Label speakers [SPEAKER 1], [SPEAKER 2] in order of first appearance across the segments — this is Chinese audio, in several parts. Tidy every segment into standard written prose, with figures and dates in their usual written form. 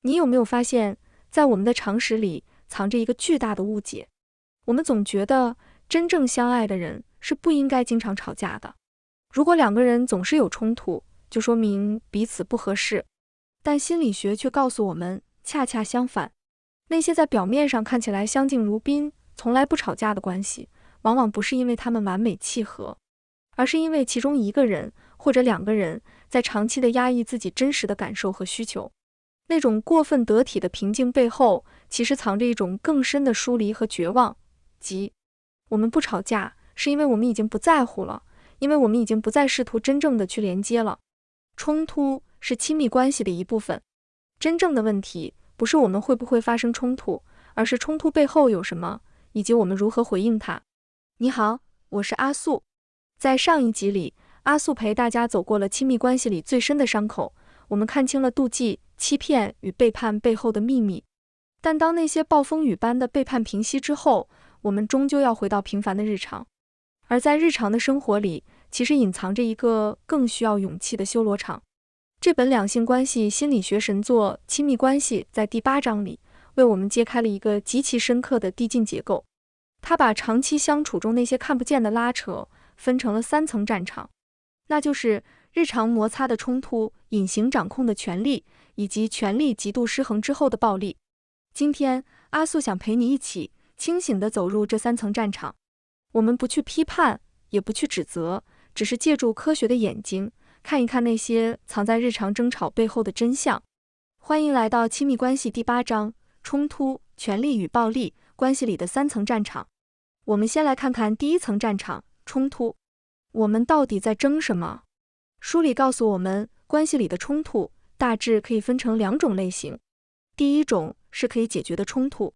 [SPEAKER 1] 你有沒有發現，在我們的常識裡藏着一個巨大的誤解？我們總覺得真正相愛的人是不應該經常吵架的。如果两個人總是有衝突，就說明彼此不合適。但心理學卻告訴我們，恰恰相反，那些在表面上看起來相敬如賓、從來不吵架的關係，往往不是因為他們完美契合，而是因為其中一個人或者兩個人在長期的壓抑自己真實的感受和需求。那種過分得體的平靜背後，其實藏着一種更深的疏離和絕望，即我們不吵架，是因為我們已經不在乎了，因為我們已經不再試圖真正的去連接了。衝突是親密關係的一部分，真正的問題不是我們會不會發生衝突，而是衝突背後有什麼，以及我們如何回應它。你好，我是阿素。在上一集裡，阿素陪大家走過了親密關係裡最深的傷口，我們看清了妒忌、欺騙與背叛背後的秘密。但當那些暴風雨般的背叛平息之後，我們終究要回到平凡的日常。而在日常的生活裡，其實隱藏着一個更需要勇氣的修羅場。這本兩性關係心理學神作《親密關係》在第8章裡，為我們揭開了一個極其深刻的遞進結構。它把長期相處中那些看不見的拉扯分成了3層戰場，那就是日常摩擦的衝突、隱形掌控的權力，以及權力極度失衡之後的暴力。今天，阿素想陪你一起清醒地走入這3層戰場。我們不去批判，也不去指責，只是借助科學的眼睛，看一看那些藏在日常爭吵背後的真相。歡迎來到親密關係第8章，衝突、權力與暴力關係裡的3層戰場。我們先來看看第1層戰場，衝突。我們到底在爭什麼？書裡告訴我們，關係裡的衝突大致可以分成2種類型。第一種是可以解決的衝突，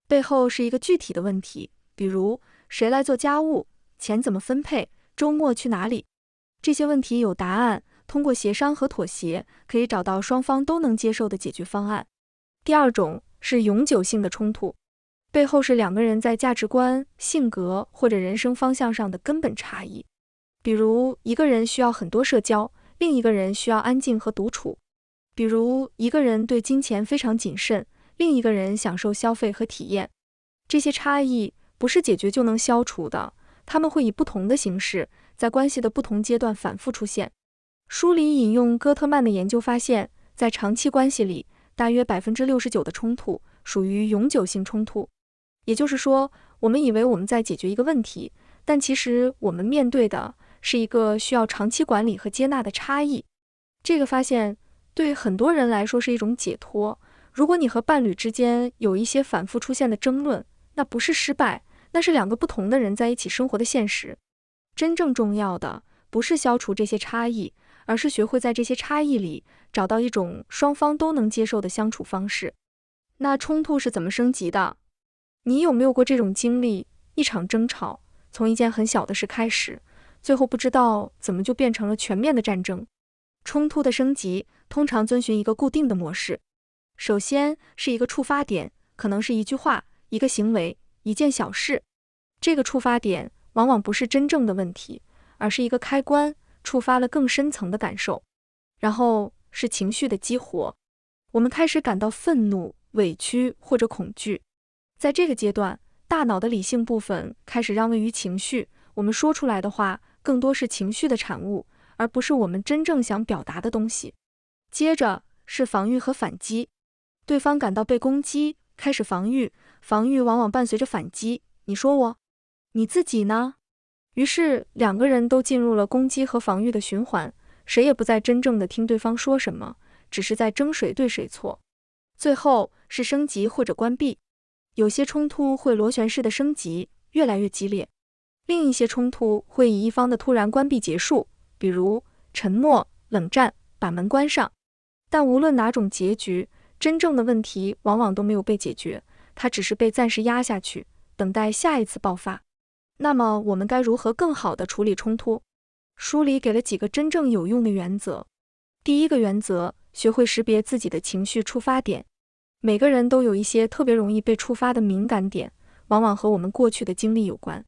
[SPEAKER 1] 背後是一個具體的問題，比如誰來做家務、錢怎麼分配、週末去哪裡。這些問題有答案，通過協商和妥協，可以找到雙方都能接受的解決方案。第二種是永久性的衝突，背後是2個人在價值觀、性格或者人生方向上的根本差異。比如一個人需要很多社交，另一個人需要安靜和獨處。比如一個人對金錢非常謹慎，另一個人享受消費和體驗。這些差異不是解決就能消除的，他們會以不同的形式，在關係的不同階段反覆出現。書裡引用戈特曼的研究發現，在長期關係裡，大約69%的衝突屬於永久性衝突。也就是說，我們以為我們在解決一個問題，但其實我們面對的是一個需要長期管理和接納的差異。這個發現對很多人來說是一種解脫。如果你和伴侶之間有一些反覆出現的爭論，那不是失敗，那是2個不同的人在一起生活的現實。真正重要的不是消除這些差異，而是學會在這些差異裡找到一種雙方都能接受的相處方式。那衝突是怎麼升級的？你有沒有過這種經歷？一場爭吵從一件很小的事開始，最後不知道怎麼就變成了全面的戰爭。衝突的升級通常遵循一個固定的模式。首先是一個觸發點，可能是一句話、一個行為、一件小事。這個觸發點往往不是真正的問題，而是一個開關，觸發了更深層的感受。然後是情緒的激活，我們開始感到憤怒、委屈或者恐懼。在這個階段，大腦的理性部分開始讓位於情緒，我們說出來的話更多是情緒的產物，而不是我們真正想表達的東西。接着是防禦和反擊，對方感到被攻擊，開始防禦，防禦往往伴隨着反擊。你說我，你自己呢？於是2個人都進入了攻擊和防禦的循環，誰也不再真正的聽對方說什麼，只是在爭誰對誰錯。最後是升級或者關閉，有些衝突會螺旋式的升級，越來越激烈；另一些衝突會以一方的突然關閉結束，比如沉默、冷戰、把門關上。但無論哪種結局，真正的問題往往都沒有被解決，它只是被暫時壓下去，等待下一次爆發。那麼我們該如何更好地處理衝突？書裡給了幾個真正有用的原則。第一個原則，學會識別自己的情緒觸發點。每個人都有一些特別容易被觸發的敏感點，往往和我們過去的經歷有關。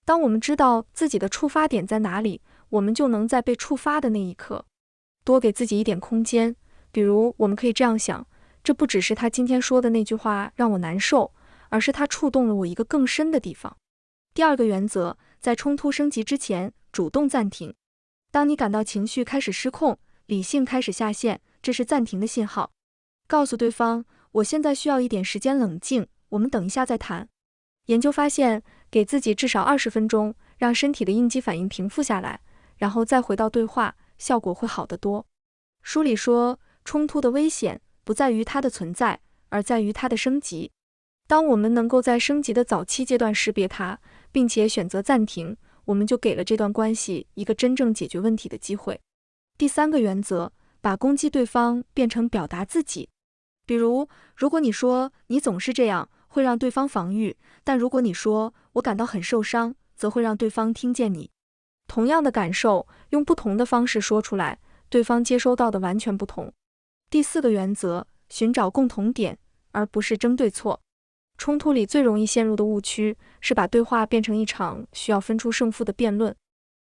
[SPEAKER 1] 當我們知道自己的觸發點在哪裡，我們就能在被觸發的那一刻，多給自己一點空間。比如，我們可以這樣想，這不只是他今天說的那句話讓我難受，而是他觸動了我一個更深的地方。第二個原則，在衝突升級之前，主動暫停。當你感到情緒開始失控，理性開始下線，這是暫停的信號。告訴對方，我現在需要一點時間冷靜，我們等一下再談。研究發現，給自己至少20分鐘，讓身體的應激反應平復下來，然後再回到對話，效果會好得多。書裡說，衝突的危險不在於它的存在，而在於它的升級。當我們能夠在升級的早期階段識別它，並且選擇暫停，我們就給了這段關係一個真正解決問題的機會。第三個原則，把攻擊對方變成表達自己。比如，如果你說你總是這樣，會讓對方防禦；但如果你說我感到很受傷，則會讓對方聽見你。同樣的感受，用不同的方式說出來，對方接收到的完全不同。第四個原則，尋找共同點，而不是爭對錯。衝突裡最容易陷入的誤區是把對話變成一場需要分出勝負的辯論，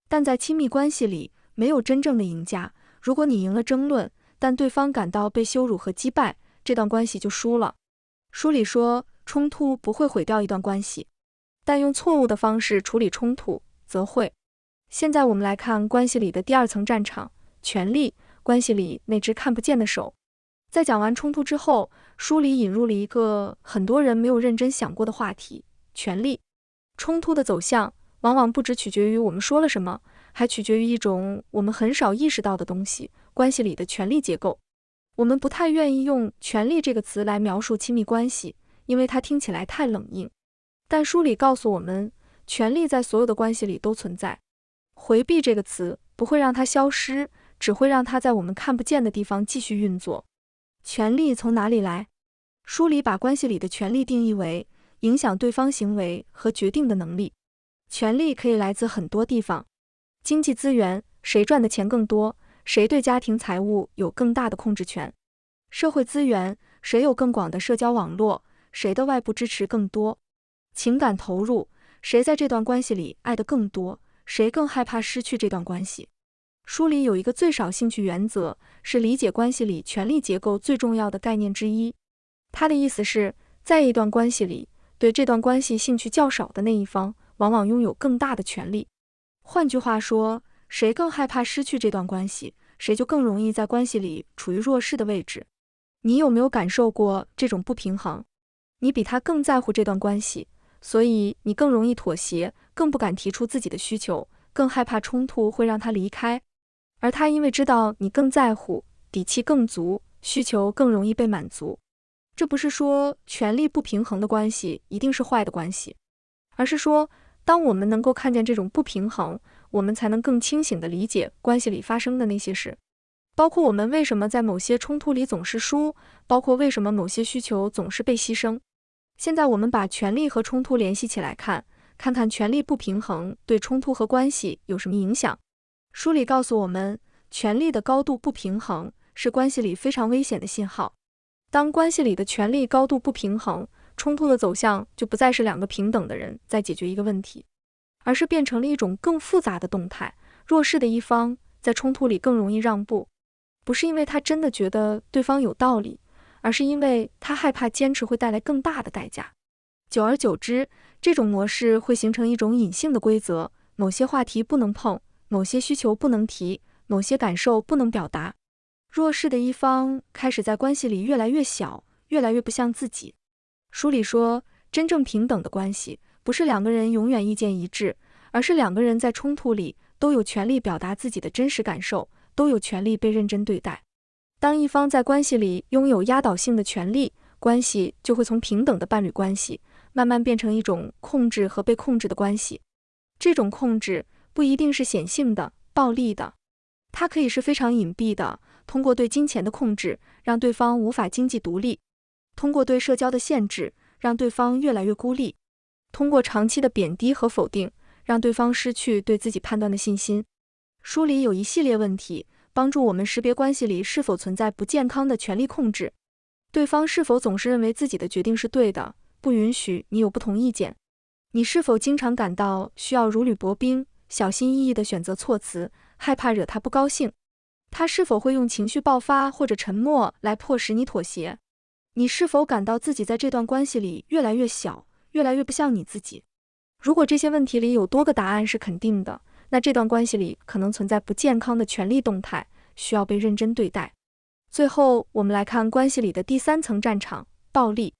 [SPEAKER 1] 但在親密關係裡，沒有真正的贏家。如果你贏了爭論，但對方感到被羞辱和擊敗，這段關係就輸了。書裡說，衝突不會毀掉一段關係，但用錯誤的方式處理衝突則會。現在我們來看關係裡的第二層戰場，權力，關係裡那只看不見的手。在講完衝突之後，書裡引入了一個很多人沒有認真想過的話題，權力。衝突的走向往往不只取決於我們說了什麼，還取決於一種我們很少意識到的東西，關係裡的權力結構。我們不太願意用權力這個詞來描述親密關係，因為它聽起來太冷硬。但書裡告訴我們，權力在所有的關係裡都存在。回避這個詞不會讓它消失，只會讓它在我們看不見的地方繼續運作。權力從哪裡來？書裡把關係裡的權力定義為影響對方行為和決定的能力。權力可以來自很多地方。經濟資源，誰賺的錢更多，誰對家庭財務有更大的控制權。社會資源，誰有更廣的社交網絡，誰的外部支持更多。情感投入，誰在這段關係裡愛得更多，誰更害怕失去這段關係。書裡有一個最少興趣原則，是理解關係裡權力結構最重要的概念之一。他的意思是，在一段關係裡，對這段關係興趣較少的那一方，往往擁有更大的權力。換句話說，誰更害怕失去這段關係，誰就更容易在關係裡處於弱勢的位置。你有沒有感受過這種不平衡？你比他更在乎這段關係，所以你更容易妥協，更不敢提出自己的需求，更害怕衝突會讓他離開。而他因為知道你更在乎，底氣更足，需求更容易被滿足。這不是說權力不平衡的關係一定是壞的關係，而是說，當我們能夠看見這種不平衡，我們才能更清醒地理解關係裡發生的那些事，包括我們為什麼在某些衝突裡總是輸，包括為什麼某些需求總是被犧牲。現在我們把權力和衝突聯繫起來看，看看權力不平衡對衝突和關係有什麼影響。書裡告訴我們，權力的高度不平衡是關係裡非常危險的信號。當關係裡的權力高度不平衡，衝突的走向就不再是兩個平等的人在解決一個問題，而是變成了一種更複雜的動態。弱勢的一方在衝突裡更容易讓步，不是因為他真的覺得對方有道理，而是因為他害怕堅持會帶來更大的代價。久而久之，這種模式會形成一種隱性的規則，某些話題不能碰，某些需求不能提，某些感受不能表達。弱勢的一方開始在關係裡越來越小，越來越不像自己。書裡說，真正平等的關係不是兩個人永遠意見一致，而是兩個人在衝突裡都有權利表達自己的真實感受，都有權利被認真對待。當一方在關係裡擁有壓倒性的權利，關係就會從平等的伴侶關係慢慢變成一種控制和被控制的關係。這種控制不一定是顯性的、暴力的，它可以是非常隱蔽的，通過對金錢的控制，讓對方無法經濟獨立；通過對社交的限制，讓對方越來越孤立；通過長期的貶低和否定，讓對方失去對自己判斷的信心。書裡有一系列問題，幫助我們識別關係裡是否存在不健康的權力控制。對方是否總是認為自己的決定是對的，不允許你有不同意見？你是否經常感到需要如履薄冰，小心翼翼地選擇措辭，害怕惹他不高興？他是否會用情緒爆發或者沉默來迫使你妥協？你是否感到自己在這段關係裡越來越小，越來越不像你自己？如果這些問題裡有多個答案是肯定的，那這段關係裡可能存在不健康的權力動態，需要被認真對待。最後，我們來看關係裡的第三層戰場——暴力。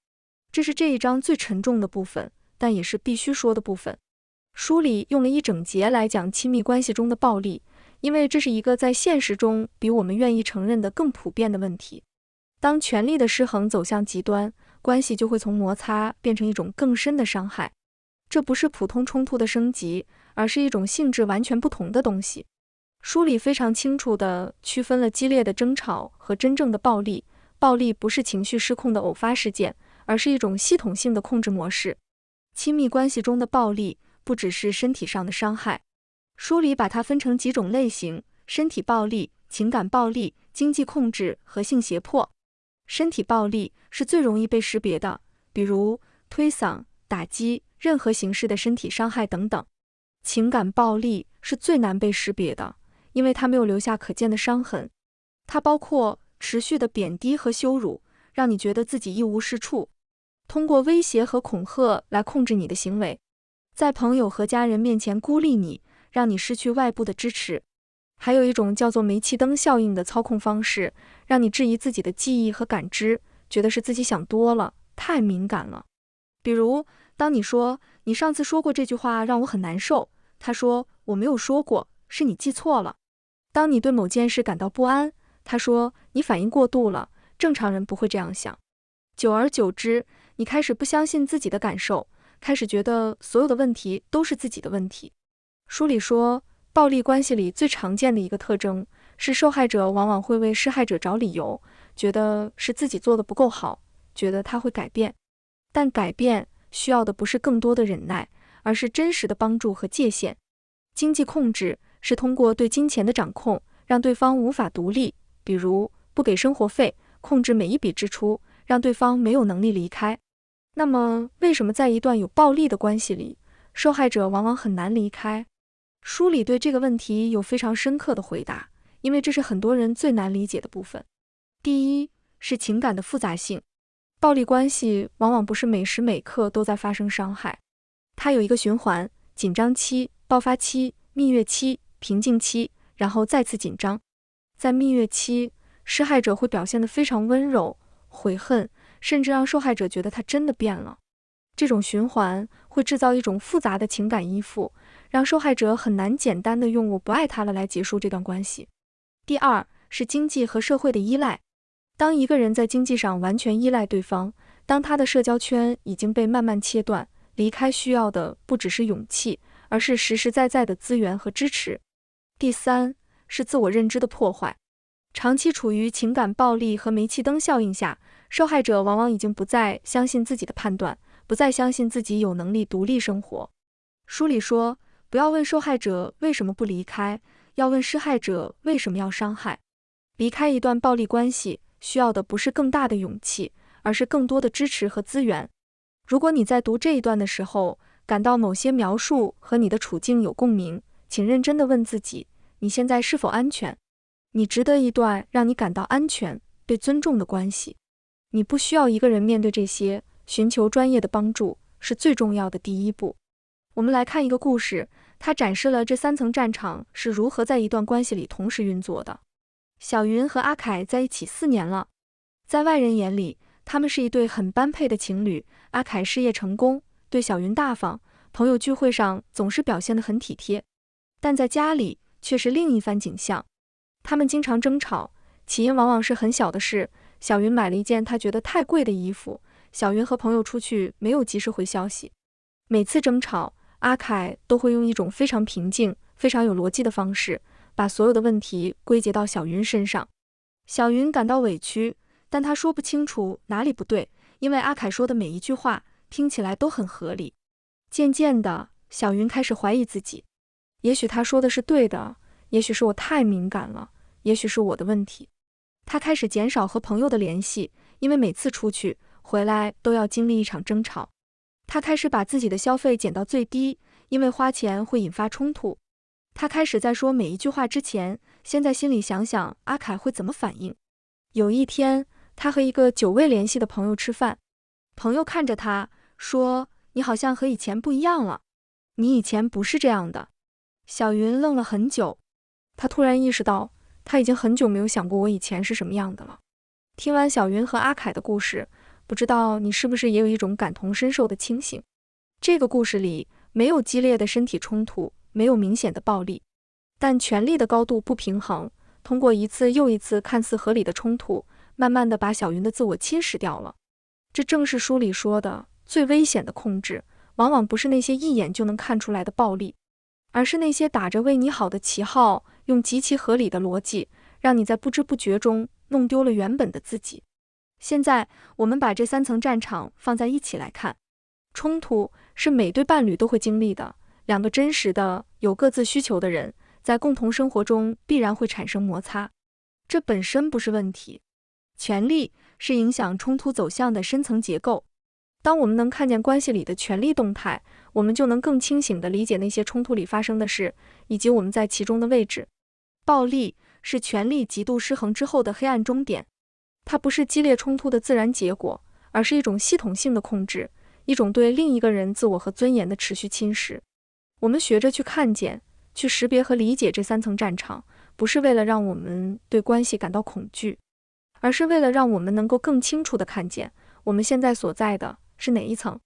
[SPEAKER 1] 這是這一章最沉重的部分，但也是必須說的部分。書裡用了一整節來講親密關係中的暴力，因為這是一個在現實中比我們願意承認的更普遍的問題。當權力的失衡走向極端，關係就會從摩擦變成一種更深的傷害。這不是普通衝突的升級，而是一種性質完全不同的東西。書裡非常清楚地區分了激烈的爭吵和真正的暴力。暴力不是情緒失控的偶發事件，而是一種系統性的控制模式。親密關係中的暴力不只是身體上的傷害，書裡把它分成幾種類型：身體暴力、情感暴力、經濟控制和性脅迫。身體暴力是最容易被識別的，比如推搡、打擊、任何形式的身體傷害等等。情感暴力是最難被識別的，因為它沒有留下可見的傷痕。它包括持續的貶低和羞辱，讓你覺得自己一無是處；通過威脅和恐嚇來控制你的行為；在朋友和家人面前孤立你，讓你失去外部的支持。還有一種叫做煤氣燈效應的操控方式，讓你質疑自己的記憶和感知，覺得是自己想多了，太敏感了。比如，當你說你上次說過這句話讓我很難受，他說我沒有說過，是你記錯了。當你對某件事感到不安，他說你反應過度了，正常人不會這樣想。久而久之，你開始不相信自己的感受，開始覺得所有的問題都是自己的問題。書裡說，暴力關係裡最常見的一個特徵是受害者往往會為施害者找理由，覺得是自己做得不夠好，覺得他會改變。但改變需要的不是更多的忍耐，而是真實的幫助和界限。經濟控制是通過對金錢的掌控，讓對方無法獨立，比如不給生活費，控制每一筆支出，讓對方沒有能力離開。那麼，為什麼在一段有暴力的關係裡，受害者往往很難離開？書裡對這個問題有非常深刻的回答，因為這是很多人最難理解的部分。第一，是情感的複雜性。暴力關係往往不是每時每刻都在發生傷害，它有一個循環：緊張期、爆發期、蜜月期、平靜期，然後再次緊張。在蜜月期，施害者會表現得非常溫柔、悔恨，甚至讓受害者覺得他真的變了。這種循環會制造一種複雜的情感依附，讓受害者很難簡單地用"我不愛他了"來結束這段關係。第二，是經濟和社會的依賴。當一個人在經濟上完全依賴對方，當他的社交圈已經被慢慢切斷，離開需要的不只是勇氣，而是實實在在的資源和支持。第三，是自我認知的破壞。長期處於情感暴力和煤氣燈效應下，受害者往往已經不再相信自己的判斷，不再相信自己有能力獨立生活。書裡說，不要問受害者為什麼不離開，要問施害者為什麼要傷害。離開一段暴力關係需要的不是更大的勇氣，而是更多的支持和資源。如果你在讀這一段的時候，感到某些描述和你的處境有共鳴，請認真地問自己，你現在是否安全？你值得一段讓你感到安全、被尊重的關係。你不需要一個人面對這些，尋求專業的幫助是最重要的第一步。我們來看一個故事，它展示了這三層戰場是如何在一段關係裡同時運作的。小雲和阿凱在一起4年了，在外人眼裡，他們是一對很般配的情侶。阿凱事業成功，對小雲大方，朋友聚會上總是表現得很體貼，但在家裡卻是另一番景象。他們經常爭吵，起因往往是很小的事。小雲買了一件他覺得太貴的衣服，小雲和朋友出去沒有及時回消息。每次爭吵，阿凱都會用一種非常平靜、非常有邏輯的方式，把所有的問題歸結到小雲身上。小雲感到委屈，但她說不清楚哪裡不對，因為阿凱說的每一句話聽起來都很合理。漸漸的，小雲開始懷疑自己，也許他說的是對的，也許是我太敏感了，也許是我的問題。她開始減少和朋友的聯繫，因為每次出去回來都要經歷一場爭吵。她開始把自己的消費減到最低，因為花錢會引發衝突。他開始在說每一句話之前，先在心裡想想阿凱會怎麼反應。有一天，他和一個久未聯繫的朋友吃飯，朋友看着他說：“你好像和以前不一樣了，你以前不是這樣的。”小雲愣了很久，他突然意識到，他已經很久沒有想過我以前是什麼樣的了。聽完小雲和阿凱的故事，不知道你是不是也有一種感同身受的清醒？這個故事裡沒有激烈的身體衝突，沒有明顯的暴力，但權力的高度不平衡，通過一次又一次看似合理的衝突，慢慢的把小雲的自我侵蝕掉了。這正是書裡說的，最危險的控制，往往不是那些一眼就能看出來的暴力，而是那些打着為你好的旗號，用極其合理的邏輯，讓你在不知不覺中弄丟了原本的自己。現在我們把這3層戰場放在一起來看，衝突是每對伴侶都會經歷的，兩個真實的有各自需求的人，在共同生活中必然會產生摩擦，這本身不是問題。權力是影響衝突走向的深層結構。當我們能看見關係裡的權力動態，我們就能更清醒地理解那些衝突裡發生的事，以及我們在其中的位置。暴力是權力極度失衡之後的黑暗終點，它不是激烈衝突的自然結果，而是一種系統性的控制，一種對另一個人自我和尊嚴的持續侵蝕。我們學着去看見、去識別和理解這3層戰場，不是為了讓我們對關係感到恐懼，而是為了讓我們能夠更清楚地看見我們現在所在的是哪一層。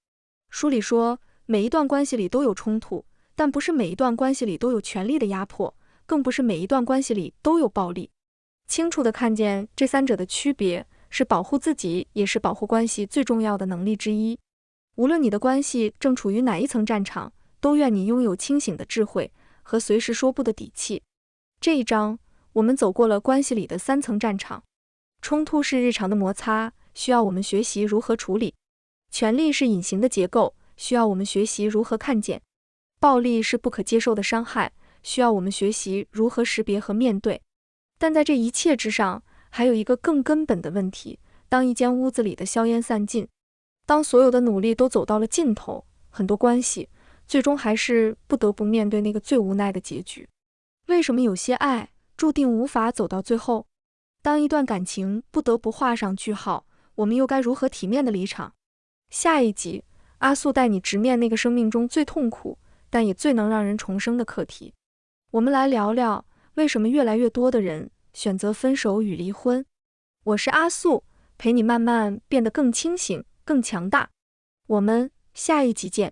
[SPEAKER 1] 書裡說，每一段關係裡都有衝突，但不是每一段關係裡都有權力的壓迫，更不是每一段關係裡都有暴力。清楚地看見這3者的區別，是保護自己，也是保護關係最重要的能力之一。無論你的關係正處於哪一層戰場，都願你擁有清醒的智慧和隨時說不的底氣。這一章，我們走過了關係裡的3層戰場。衝突是日常的摩擦，需要我們學習如何處理；權力是隱形的結構，需要我們學習如何看見；暴力是不可接受的傷害，需要我們學習如何識別和面對。但在這一切之上，還有一個更根本的問題：當一間屋子裡的硝煙散盡，當所有的努力都走到了盡頭，很多關係最終還是不得不面對那個最無奈的結局。為什麼有些愛注定無法走到最後？當一段感情不得不畫上句號，我們又該如何體面的離場？下一集，阿素帶你直面那個生命中最痛苦，但也最能讓人重生的課題。我們來聊聊，為什麼越來越多的人選擇分手與離婚？我是阿素，陪你慢慢變得更清醒、更強大。我們下一集見。